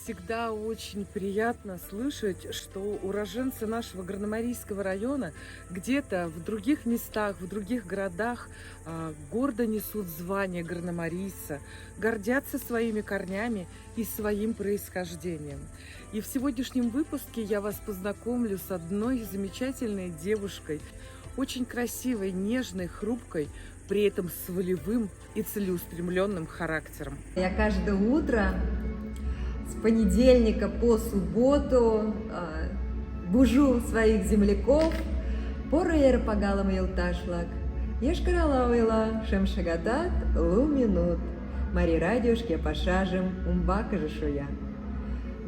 Всегда очень приятно слышать, что уроженцы нашего Горномарийского района где-то в других местах, в других городах гордо несут звание горномарийца, гордятся своими корнями и своим происхождением. И в сегодняшнем выпуске я вас познакомлю с одной замечательной девушкой, очень красивой, нежной, хрупкой, при этом с волевым и целеустремленным характером. Я каждое утро с понедельника по субботу бужу своих земляков. Порыер пагалам елташлак, ешкаралавила шемшагатат луминут. Мари радиошке пошажем умбака жешуя.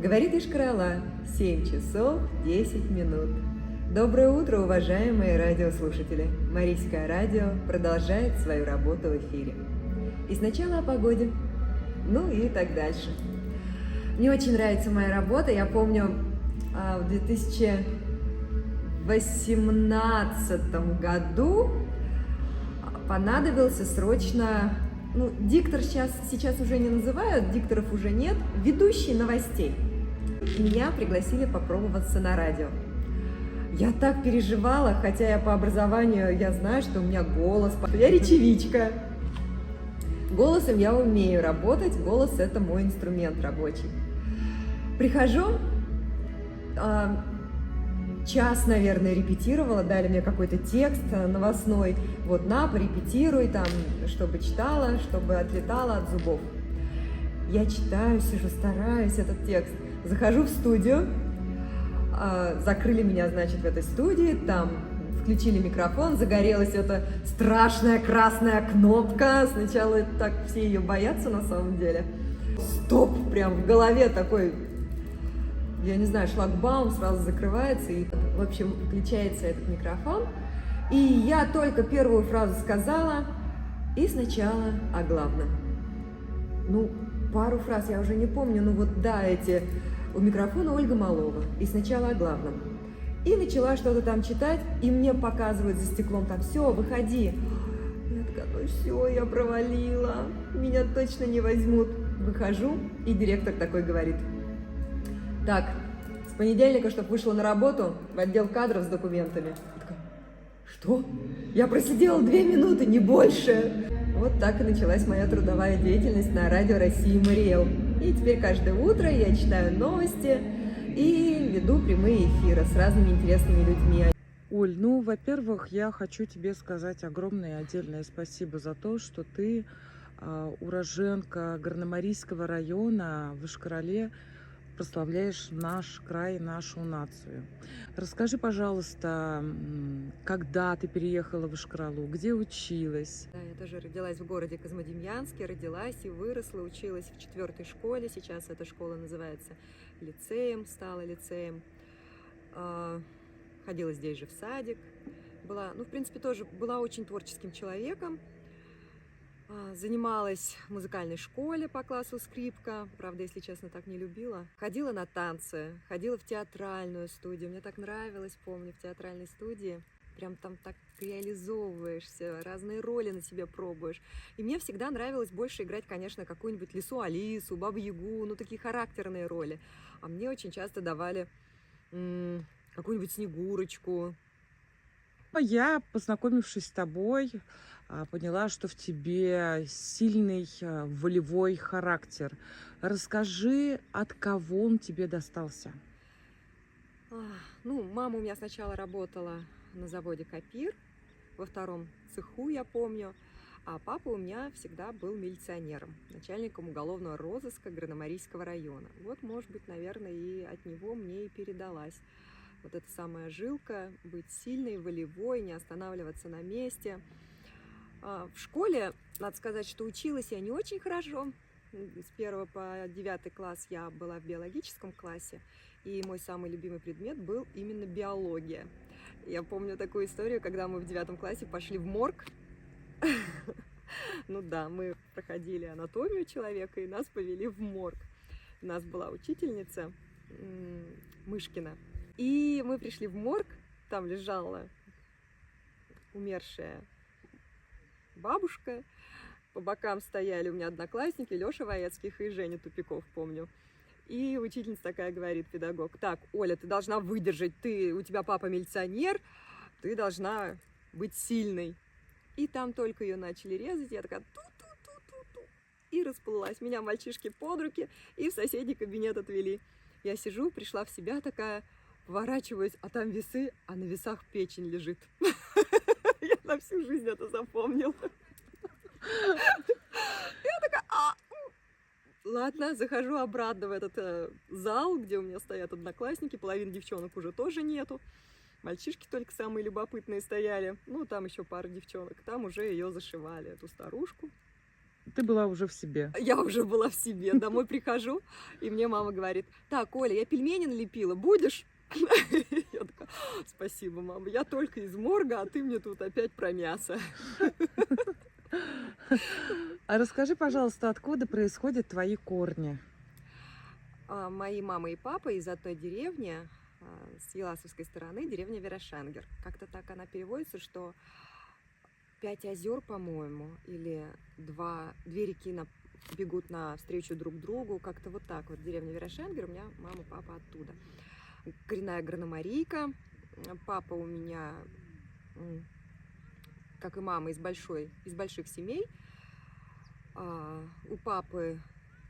Говорит Ишкарала, 7 часов 10 минут. Доброе утро, уважаемые радиослушатели! Марийское радио продолжает свою работу в эфире. И сначала о погоде, ну и так дальше. Мне очень нравится моя работа. Я помню, в 2018 году понадобился срочно, диктор сейчас уже не называют, дикторов уже нет, ведущий новостей. Меня пригласили попробоваться на радио. Я так переживала, хотя я по образованию, я знаю, что у меня голос, я речевичка. Голосом я умею работать, голос – это мой инструмент рабочий. Прихожу, час, наверное, репетировала, дали мне какой-то текст новостной, порепетируй там, чтобы читала, чтобы отлетала от зубов. Я читаю, сижу, стараюсь этот текст. Захожу в студию, закрыли меня, в этой студии, там включили микрофон, загорелась эта страшная красная кнопка. Сначала так все ее боятся на самом деле. Стоп, прям в голове такой, я не знаю, шлагбаум сразу закрывается, и, в общем, включается этот микрофон. И я только первую фразу сказала, и сначала о главном. Пару фраз я уже не помню, у микрофона Ольга Малова, и сначала о главном. И начала что-то там читать, и мне показывают за стеклом там: все, выходи. Я такая: все, я провалила, меня точно не возьмут. Выхожу, и директор такой говорит: так, с понедельника, чтобы вышла на работу в отдел кадров с документами. Я такая: что? Я просидела 2 минуты, не больше. Вот так и началась моя трудовая деятельность на радио России Мариэл. И теперь каждое утро я читаю новости и веду прямые эфиры с разными интересными людьми. Оль, во-первых, я хочу тебе сказать огромное отдельное спасибо за то, что ты уроженка Горномарийского района в Ишкарале, прославляешь наш край, нашу нацию. Расскажи, пожалуйста, когда ты переехала в Ишкаралу, где училась? Да, я тоже родилась в городе Козьмодемьянске, родилась и выросла, училась в 4-й школе. Сейчас эта школа называется лицеем, стала лицеем. Ходила здесь же в садик. Была, тоже была очень творческим человеком. Занималась в музыкальной школе по классу скрипка. Правда, если честно, так не любила. Ходила на танцы, ходила в театральную студию. Мне так нравилось, помню, в театральной студии. Прям там так реализовываешься, разные роли на себе пробуешь. И мне всегда нравилось больше играть, конечно, какую-нибудь Лису Алису, Бабу-Ягу, такие характерные роли. А мне очень часто давали какую-нибудь Снегурочку. Я, познакомившись с тобой, поняла, что в тебе сильный волевой характер. Расскажи, от кого он тебе достался? Мама у меня сначала работала на заводе «Копир», во 2-м цеху, я помню, а папа у меня всегда был милиционером, начальником уголовного розыска Горномарийского района. Может быть, наверное, и от него мне и передалась вот эта самая жилка, быть сильной, волевой, не останавливаться на месте. В школе, надо сказать, что училась я не очень хорошо. С 1 по 9 класс я была в биологическом классе, и мой самый любимый предмет был именно биология. Я помню такую историю, когда мы в 9 классе пошли в морг. Мы проходили анатомию человека, и нас повели в морг. У нас была учительница Мышкина. И мы пришли в морг, там лежала умершая бабушка, по бокам стояли у меня одноклассники, Леша Воецких и Женя Тупиков, помню. И учительница такая говорит, педагог: так, Оля, ты должна выдержать, у тебя папа милиционер, ты должна быть сильной. И там только ее начали резать, я такая ту-ту-ту-ту-ту, и расплылась. Меня мальчишки под руки и в соседний кабинет отвели. Я сижу, пришла в себя такая, поворачиваюсь, а там весы, а на весах печень лежит. Я на всю жизнь это запомнила. Я такая, ладно, захожу обратно в этот зал, где у меня стоят одноклассники, половины девчонок уже тоже нету. Мальчишки только самые любопытные стояли. Ну, там еще пара девчонок. Там уже ее зашивали, эту старушку. Ты была уже в себе. Я уже была в себе. Домой прихожу, и мне мама говорит: так, Оля, я пельмени налепила, будешь? Я такая: спасибо, мама, я только из морга, а ты мне тут опять про мясо. А расскажи, пожалуйста, откуда происходят твои корни? Мои мама и папа из одной деревни, с Еласовской стороны, деревня Верошангер. Как-то так она переводится, что 5 озер, по-моему, или две реки бегут навстречу друг другу. Как-то вот так вот. Деревня Верошангер, у меня мама, папа оттуда. Коренная грономарийка. Папа у меня, как и мама, из больших семей. У папы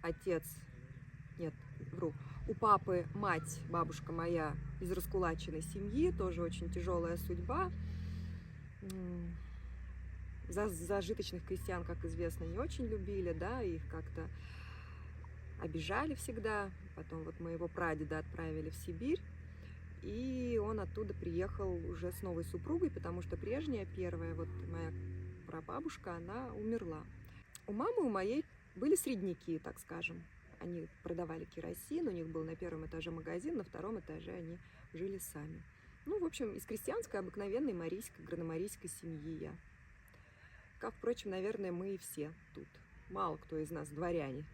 отец... Нет, вру. У папы мать, бабушка моя, из раскулаченной семьи, тоже очень тяжелая судьба. Зажиточных крестьян, как известно, не очень любили, да, их как-то обижали всегда. Потом вот моего прадеда отправили в Сибирь, и он оттуда приехал уже с новой супругой, потому что прежняя, первая, вот моя прабабушка, она умерла. У мамы у моей были средняки, так скажем. Они продавали керосин, у них был на первом этаже магазин, на втором этаже они жили сами. Ну, в общем, из крестьянской, обыкновенной марийской, грономарийской семьи я. Как, впрочем, наверное, мы и все тут. Мало кто из нас дворяне.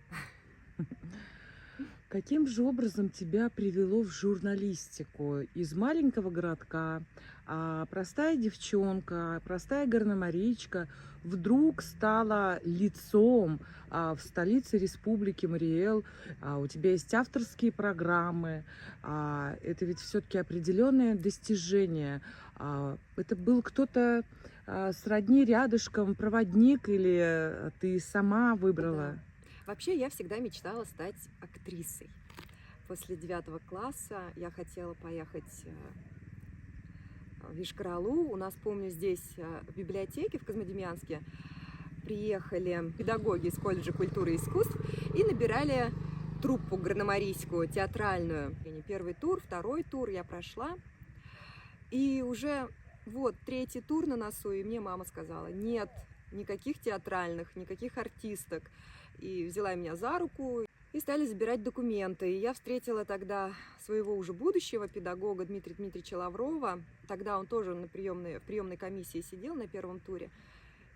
Каким же образом тебя привело в журналистику? Из маленького городка, простая девчонка, простая грономаричка вдруг стала лицом в столице Республики Мариэл. У тебя есть авторские программы. Это ведь все-таки определенное достижение. Это был кто-то сродни рядышком, проводник, или ты сама выбрала? Да. Вообще, я всегда мечтала стать актрисой. После 9 класса я хотела поехать в Ишкар-Олу. У нас, помню, здесь в библиотеке в Козьмодемьянске приехали педагоги из колледжа культуры и искусств и набирали труппу грономарийскую, театральную. Первый тур, второй тур я прошла. И уже вот 3-й тур на носу, и мне мама сказала: нет, никаких театральных, никаких артисток. И взяла меня за руку, и стали забирать документы. И я встретила тогда своего уже будущего педагога Дмитрия Дмитриевича Лаврова. Тогда он тоже в приемной комиссии сидел на первом туре.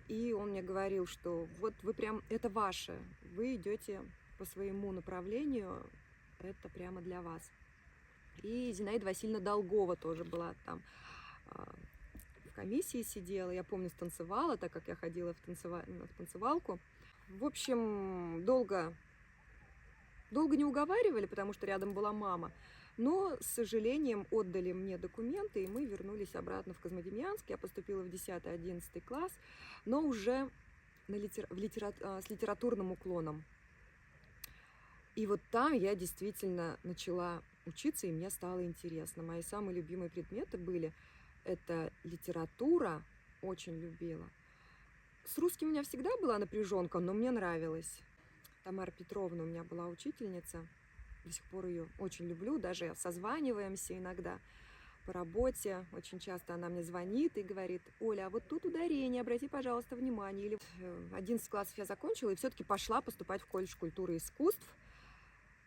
И он мне говорил, что вот вы прям, это ваше, вы идете по своему направлению, это прямо для вас. И Зинаида Васильевна Долгова тоже была там, в комиссии сидела. Я помню, станцевала, так как я ходила в танцевалку. В общем, долго не уговаривали, потому что рядом была мама. Но, с сожалением, отдали мне документы, и мы вернулись обратно в Козьмодемьянск. Я поступила в 10-11 класс, но уже с литературным уклоном. И вот там я действительно начала учиться, и мне стало интересно. Мои самые любимые предметы были: это литература, очень любила. С русским у меня всегда была напряженка, но мне нравилось. Тамара Петровна у меня была учительница, до сих пор ее очень люблю, даже созваниваемся иногда по работе. Очень часто она мне звонит и говорит: Оля, а вот тут ударение, обрати, пожалуйста, внимание. Или 11 классов я закончила и все-таки пошла поступать в колледж культуры и искусств.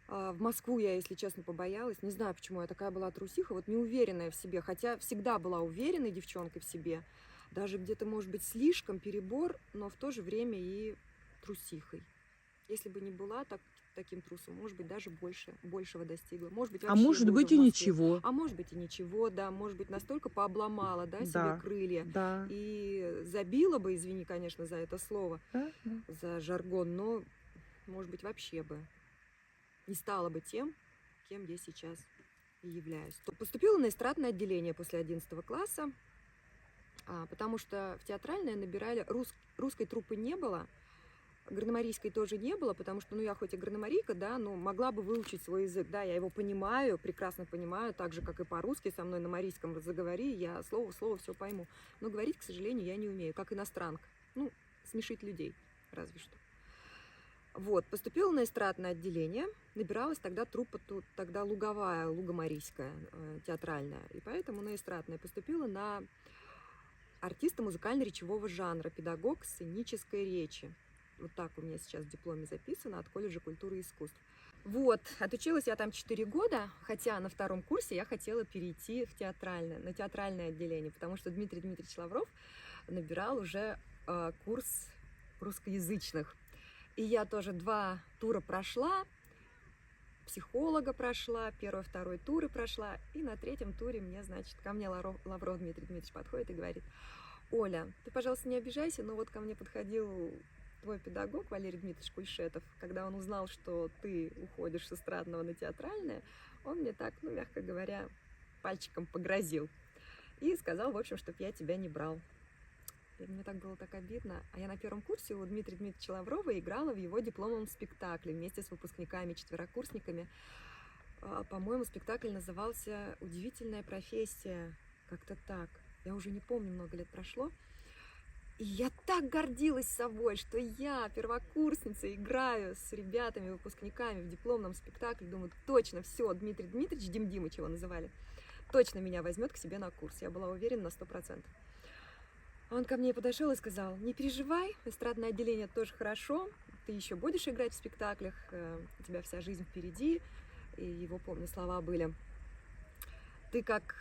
В Москву я, если честно, побоялась. Не знаю, почему я такая была трусиха, вот неуверенная в себе, хотя всегда была уверенной девчонкой в себе. Даже где-то, может быть, слишком перебор, но в то же время и трусихой. Если бы не была таким трусом, может быть, даже большего достигла. Может быть, вообще может быть, и ничего. А может быть, и ничего, да. Может быть, настолько пообломала, да, себе крылья. Да. И забила бы, извини, конечно, за это слово, Да. за жаргон, но, может быть, вообще бы не стала бы тем, кем я сейчас и являюсь. Поступила на эстрадное отделение после 11 класса, потому что в театральное набирали, русской труппы не было, гардемарийской тоже не было, потому что, я хоть и гардемарийка, да, но могла бы выучить свой язык, да, я его понимаю, прекрасно понимаю, так же, как и по-русски, со мной на марийском заговори, я слово в слово все пойму, но говорить, к сожалению, я не умею, как иностранка, смешить людей, разве что. Вот, поступила на эстрадное отделение, набиралась тогда труппа, тогда луговая, лугомарийская, театральная, и поэтому на эстрадное поступила на артиста музыкально-речевого жанра, педагог сценической речи. Вот так у меня сейчас в дипломе записано от колледжа культуры и искусств. Вот, отучилась я там 4 года, хотя на 2-м курсе я хотела перейти на театральное отделение, потому что Дмитрий Дмитриевич Лавров набирал уже курс русскоязычных. И я тоже 2 тура прошла, психолога прошла, 1-й, 2-й туры прошла, и на 3-м туре ко мне Лавров Дмитрий Дмитриевич подходит и говорит: Оля, ты, пожалуйста, не обижайся, но вот ко мне подходил твой педагог Валерий Дмитриевич Кульшетов, когда он узнал, что ты уходишь с эстрадного на театральное, он мне так, мягко говоря, пальчиком погрозил и сказал, в общем, чтоб я тебя не брал. И мне было так обидно. А я на 1-м курсе у Дмитрия Дмитриевича Лаврова играла в его дипломном спектакле вместе с выпускниками, 4-курсниками. По-моему, спектакль назывался «Удивительная профессия». Как-то так. Я уже не помню, много лет прошло. И я так гордилась собой, что я, первокурсница, играю с ребятами, выпускниками в дипломном спектакле. Думаю, точно, все, Дмитрий Дмитриевич, Дим Димыч его называли, точно меня возьмет к себе на курс. Я была уверена на 100%. Он ко мне подошел и сказал: не переживай, эстрадное отделение тоже хорошо, ты еще будешь играть в спектаклях, у тебя вся жизнь впереди. И его, помню, слова были: ты как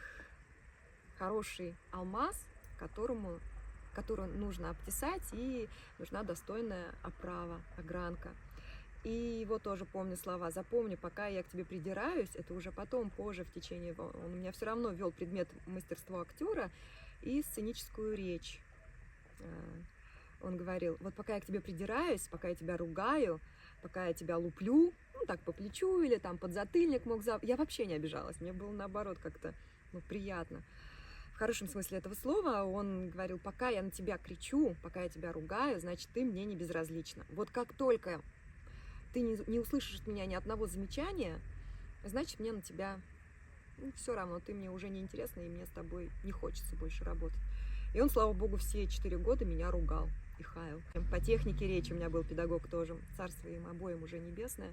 хороший алмаз, который нужно обтесать, и нужна достойная оправа, огранка. И его тоже помню слова: запомни, пока я к тебе придираюсь, это уже потом, позже, в течение... Он у меня все равно вел предмет мастерство актера и сценическую речь. Он говорил: вот пока я к тебе придираюсь, пока я тебя ругаю, пока я тебя луплю, так по плечу или там подзатыльник я вообще не обижалась, мне было наоборот как-то приятно. В хорошем смысле этого слова. Он говорил: пока я на тебя кричу, пока я тебя ругаю, значит, ты мне не безразлична. Вот как только ты не услышишь от меня ни одного замечания, значит, мне на тебя все равно, ты мне уже не интересна, и мне с тобой не хочется больше работать. И он, слава богу, все 4 года меня ругал и хаял. По технике речи у меня был педагог тоже, царство им обоим уже небесного,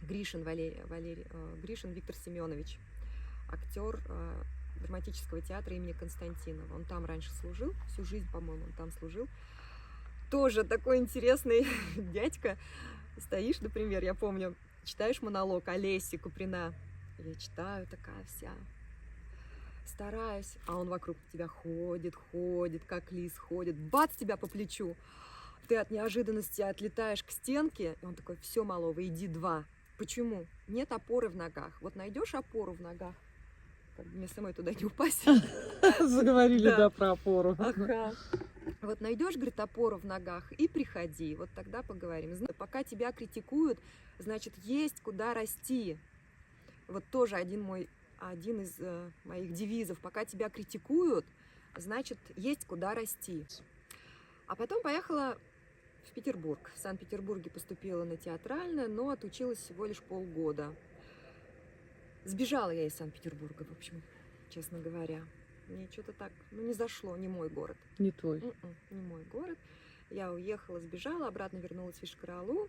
Гришин Гришин Виктор Семенович, актер драматического театра имени Константинова. Он там раньше служил, всю жизнь, по-моему, он там служил. Тоже такой интересный дядька. Стоишь, например, я помню, читаешь монолог Олеси Куприна. Я читаю, такая вся, стараюсь, а он вокруг тебя ходит, как лис ходит, бац, тебя по плечу. Ты от неожиданности отлетаешь к стенке, и он такой: все, малого, иди 2. Почему? Нет опоры в ногах. Вот найдешь опору в ногах, как бы мне самой туда не упасть. Заговорили, да, про опору. Ага. Вот найдешь, говорит, опору в ногах и приходи, вот тогда поговорим. Пока тебя критикуют, значит, есть куда расти. Вот тоже один из моих девизов: пока тебя критикуют, значит, есть куда расти. А потом поехала в Петербург. В Санкт-Петербурге поступила на театральное, но отучилась всего лишь полгода. Сбежала я из Санкт-Петербурга, в общем, честно говоря. Мне что-то так, не зашло, не мой город. Не твой. Не мой город. Я уехала, сбежала, обратно вернулась в Ишкар-Олу,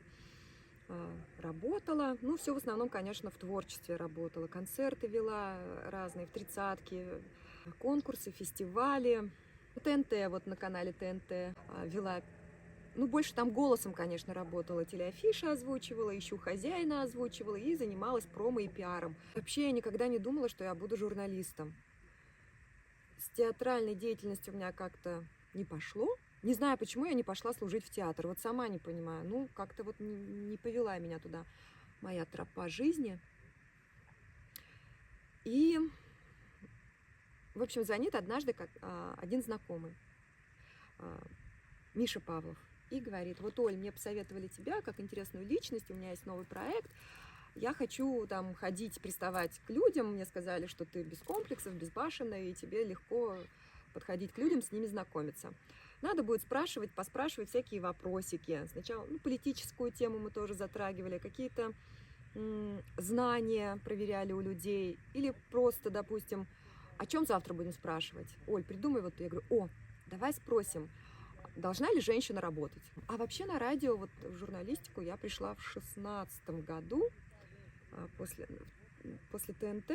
работала. Все в основном, конечно, в творчестве работала. Концерты вела разные, в 30-ки, конкурсы, фестивали. ТНТ, вот на канале ТНТ вела. Больше там голосом, конечно, работала. Телеафиши озвучивала, «Ищу хозяина» озвучивала и занималась промо и пиаром. Вообще я никогда не думала, что я буду журналистом. С театральной деятельностью у меня как-то не пошло. Не знаю, почему я не пошла служить в театр. Вот сама не понимаю. Как-то вот не повела меня туда моя тропа жизни. И, в общем, звонит однажды один знакомый, Миша Павлов. и говорит: вот, Оль, мне посоветовали тебя как интересную личность, у меня есть новый проект, я хочу там ходить, приставать к людям, мне сказали, что ты без комплексов, безбашенная, и тебе легко подходить к людям, с ними знакомиться. Надо будет поспрашивать всякие вопросики. Сначала политическую тему мы тоже затрагивали, какие-то знания проверяли у людей, или просто, допустим, о чем завтра будем спрашивать? Оль, придумай, вот я говорю: давай спросим, должна ли женщина работать? А вообще на радио, вот в журналистику я пришла в 2016 году, после ТНТ.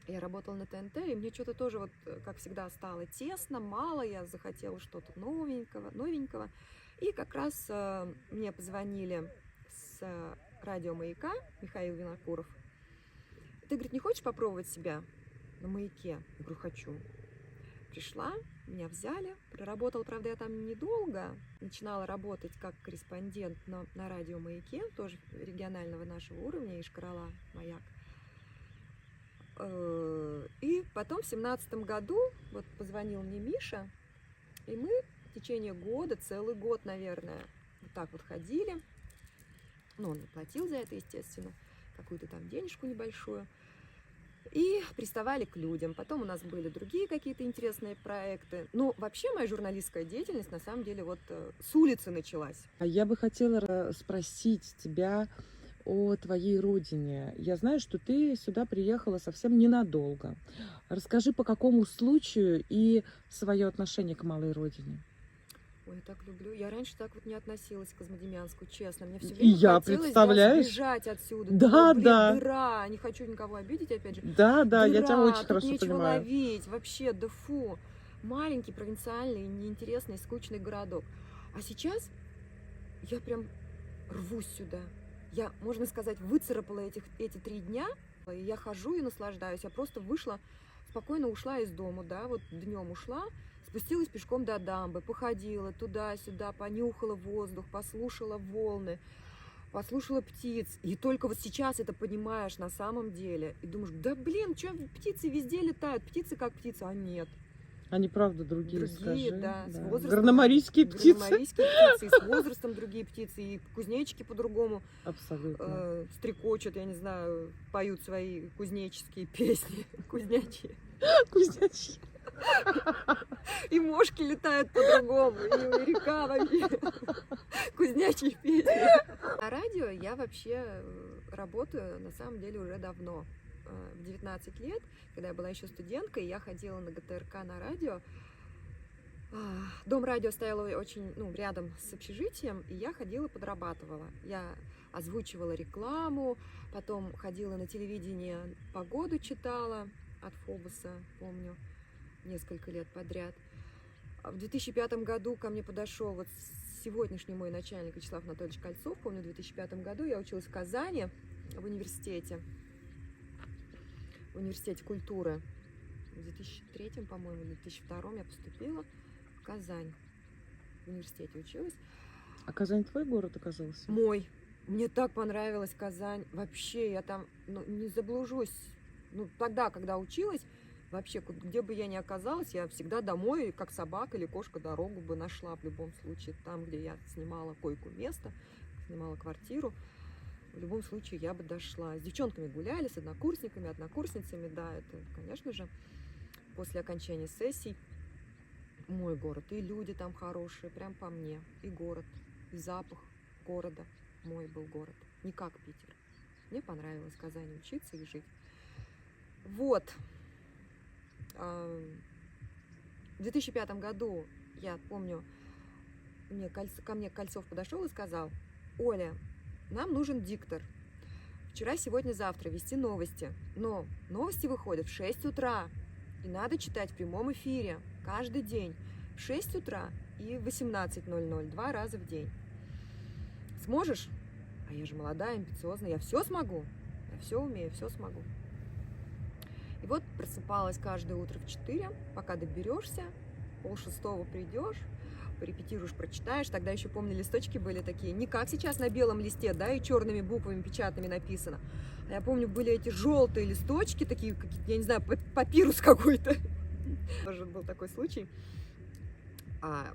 Я работала на ТНТ, и мне что-то тоже, вот, как всегда, стало тесно, мало, я захотела что-то новенького. И как раз мне позвонили с радио «Маяка», Михаил Винокуров. Ты, говорит, не хочешь попробовать себя на «Маяке»? Я говорю: хочу. Пришла, меня взяли, проработала, правда, я там недолго. Начинала работать как корреспондент на радио «Маяке», тоже регионального нашего уровня, Ишкарала, Маяк. И потом в 2017 году вот позвонил мне Миша, и мы в течение года, целый год, наверное, вот так вот ходили. Ну, он платил за это, естественно, какую-то там денежку небольшую. И приставали к людям. Потом у нас были другие какие-то интересные проекты. Ну, вообще моя журналистская деятельность, на самом деле, вот с улицы началась. А я бы хотела спросить тебя о твоей родине. Я знаю, что ты сюда приехала совсем ненадолго. Расскажи, по какому случаю и свое отношение к малой родине. Ой, я так люблю. Я раньше так вот не относилась к Козьмодемьянску, честно. Мне все И время я, хотелось, представляешь? сбежать отсюда. Да, Думаю, блин, да. дыра. Не хочу никого обидеть, опять же. Да, дыра, я тебя очень тут хорошо нечего понимаю. ловить. Вообще, да фу. Маленький, провинциальный, неинтересный, скучный городок. А сейчас я прям рвусь сюда. Я, можно сказать, выцарапала эти 3 дня. И я хожу и наслаждаюсь. Я просто вышла, спокойно ушла из дома, да, вот днем ушла, спустилась пешком до дамбы, походила туда-сюда, понюхала воздух, послушала волны, послушала птиц. И только вот сейчас это понимаешь на самом деле. И думаешь: да блин, что птицы везде летают, птицы как птицы, а нет. Они, правда, другие, Другие, скажи. да, с Да. возрастом. Горномарийские птицы. Горномарийские птицы, и с возрастом другие птицы, и кузнечики по-другому Абсолютно. стрекочут, я не знаю, поют свои кузнеческие песни, кузнячие. Кузнячьи. И мошки летают по-другому, и река вообще. Кузнячие песни. На радио я вообще работаю, на самом деле, уже давно. В 19 лет, когда я была еще студенткой, я ходила на ГТРК на радио. Дом радио стоял очень рядом с общежитием, и я ходила, подрабатывала. Я озвучивала рекламу, потом ходила на телевидение, погоду читала от Фобуса, помню, несколько лет подряд. В 2005 году ко мне подошел вот сегодняшний мой начальник Вячеслав Анатольевич Кольцов. Помню, в 2005 году я училась в Казани в университете культуры. В 2003, по-моему, или 2002 я поступила в Казань. В университете училась. А Казань твой город оказался? Мой. Мне так понравилась Казань. Вообще, я там не заблужусь. Тогда, когда училась, вообще, где бы я ни оказалась, я всегда домой, как собака или кошка, дорогу бы нашла в любом случае. Там, где я снимала койку-место, снимала квартиру, в любом случае я бы дошла. С девчонками гуляли, с однокурсниками, однокурсницами, да, это, конечно же, после окончания сессий мой город. И люди там хорошие, прям по мне. И город, и запах города. Мой был город. Не как Питер. Мне понравилось в Казани учиться и жить. Вот. В 2005 году, я помню, ко мне Кольцов подошел и сказал: Оля, нам нужен диктор. Вчера, сегодня, завтра вести новости. Но новости выходят в 6 утра. И надо читать в прямом эфире каждый день. В 6 утра и в 18:00. 2 раза в день. Сможешь? А я же молодая, амбициозная. Я все смогу. Я все умею, все смогу. И вот просыпалась каждое утро в 4, пока доберешься, 5:30 придешь, порепетируешь, прочитаешь. Тогда еще, помню, листочки были такие, не как сейчас на белом листе, да, и черными буквами печатными написано. А я помню, были эти желтые листочки, такие, я не знаю, папирус какой-то. Тоже был такой случай.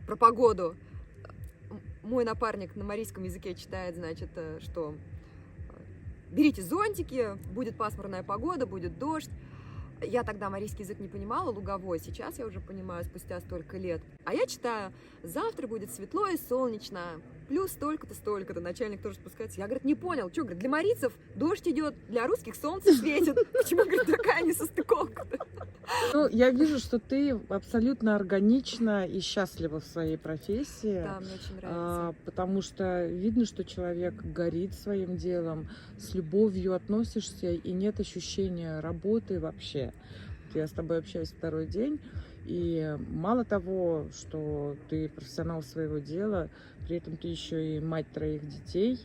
Про погоду. мой напарник на марийском языке читает, значит, что берите зонтики, будет пасмурная погода, будет дождь. Я тогда марийский язык не понимала, луговой, сейчас я уже понимаю, спустя столько лет. А я читаю: завтра будет светло и солнечно, плюс столько-то, столько-то. Начальник тоже спускается. Я, говорит, не понял, что, говорит, для марийцев дождь идет, для русских солнце светит. Почему, говорит, такая несостыковка-то? Ну, я вижу, что ты абсолютно органична и счастлива в своей профессии. Да, мне очень нравится. Потому что видно, что человек горит своим делом, с любовью относишься, и нет ощущения работы вообще. Я с тобой общаюсь второй день, и мало того, что ты профессионал своего дела, при этом ты еще и мать 3 детей.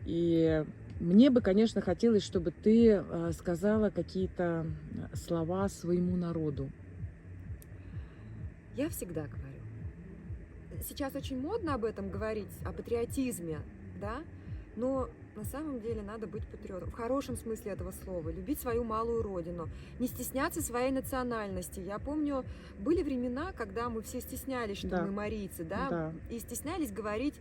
И мне бы, конечно, хотелось, чтобы ты сказала какие-то слова своему народу. Я всегда говорю. Сейчас очень модно об этом говорить, о патриотизме, да? Но на самом деле надо быть патриотом. В хорошем смысле этого слова. Любить свою малую родину. Не стесняться своей национальности. Я помню, были времена, когда мы все стеснялись, что мы марийцы, да? Да. И стеснялись говорить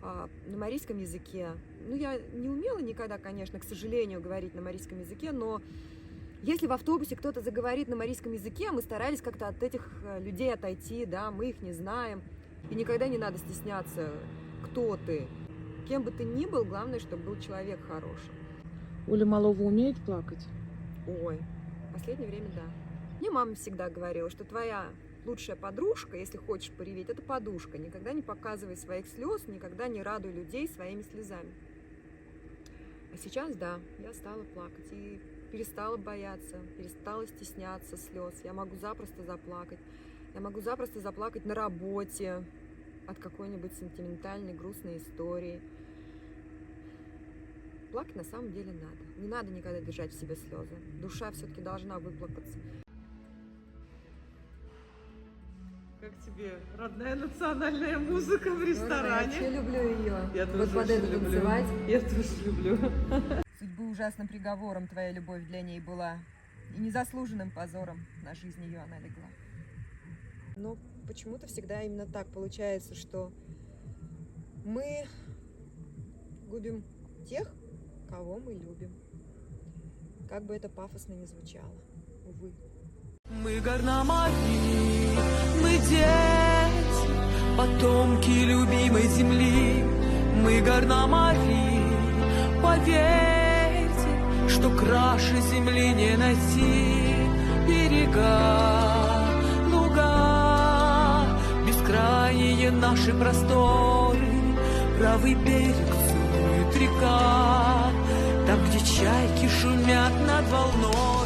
на марийском языке. Ну, я не умела никогда, конечно, к сожалению, говорить на марийском языке, но если в автобусе кто-то заговорит на марийском языке, мы старались как-то от этих людей отойти, да, мы их не знаем. И никогда не надо стесняться, кто ты. Кем бы ты ни был, главное, чтобы был человек хороший. Оля Малова умеет плакать? Ой, в последнее время, да. Мне мама всегда говорила, что твоя лучшая подружка, если хочешь пореветь, это подушка. Никогда не показывай своих слез, никогда не радуй людей своими слезами. А сейчас, да, я стала плакать и перестала бояться, перестала стесняться слез. Я могу запросто заплакать. Я могу запросто заплакать на работе от какой-нибудь сентиментальной, грустной истории. Плакать на самом деле надо. Не надо никогда держать в себе слезы. Душа все-таки должна выплакаться. Как тебе родная национальная музыка в ресторане? Я вообще люблю ее. Я вот тоже под очень это люблю. танцевать. Я тоже люблю. Судьбы ужасным приговором твоя любовь для ней была, и незаслуженным позором на жизнь ее она легла. Но почему-то всегда именно так получается, что мы губим тех, кого мы любим. Как бы это пафосно ни звучало, увы. Мы горномари, мы дети, потомки любимой земли. Мы горномари, поверьте, что краше земли не найти. Берега, луга, бескрайние наши просторы, правый берег целует река, там, где чайки шумят над волной.